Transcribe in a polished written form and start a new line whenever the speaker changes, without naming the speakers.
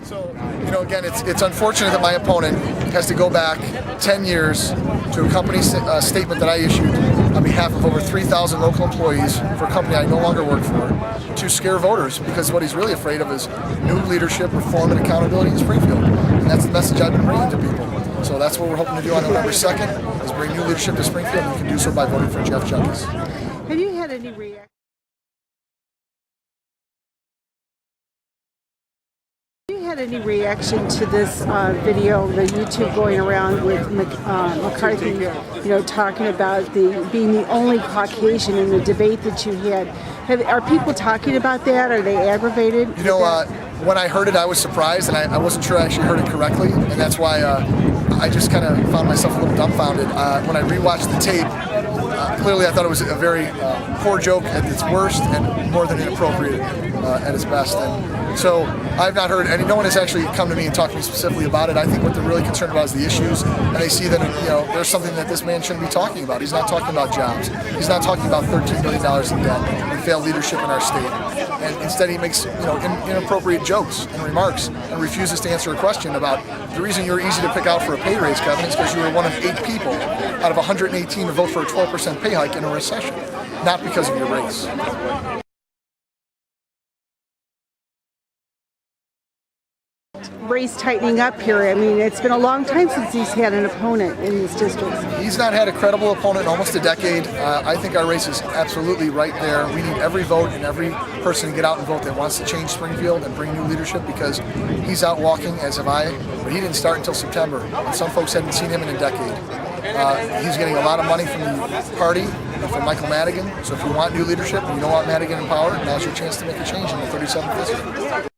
So, again, it's unfortunate that my opponent has to go back 10 years to a company statement that I issued on behalf of over 3,000 local employees for a company I no longer work for to scare voters, because what he's really afraid of is new leadership, reform, and accountability in Springfield. And that's the message I've been bringing to people. So that's what we're hoping to do on November 2nd, is bring new leadership to Springfield, and you can do so by voting for Jeff Junkas.
Have you had any reaction? Any reaction to this video, the YouTube going around with McCarthy, talking about being the only Caucasian in the debate that you had? Are people talking about that? Are they aggravated?
When I heard it, I was surprised, and I wasn't sure I actually heard it correctly, and that's why I just kind of found myself a little dumbfounded. When I rewatched the tape, clearly I thought it was a very poor joke at its worst and more than inappropriate at its best. And so I've not heard, and no one has actually come to me and talked to me specifically about it. I think what they're really concerned about is the issues, and they see that there's something that this man shouldn't be talking about. He's not talking about jobs. He's not talking about $13 billion in debt and failed leadership in our state. And instead he makes inappropriate jokes and remarks and refuses to answer a question about the reason you were easy to pick out for a pay raise, Kevin, is because you were one of 8 people out of 118 to vote for a 12% pay hike in a recession, not because of your race.
Race tightening up here. I mean, it's been a long time since he's had an opponent in this district.
He's not had a credible opponent in almost a decade. I think our race is absolutely right there. We need every vote and every person to get out and vote that wants to change Springfield and bring new leadership, because he's out walking, as have I, but he didn't start until September, and some folks hadn't seen him in a decade. He's getting a lot of money from the party and from Michael Madigan, so if you want new leadership and you don't want Madigan in power, now's your chance to make a change in the 37th district.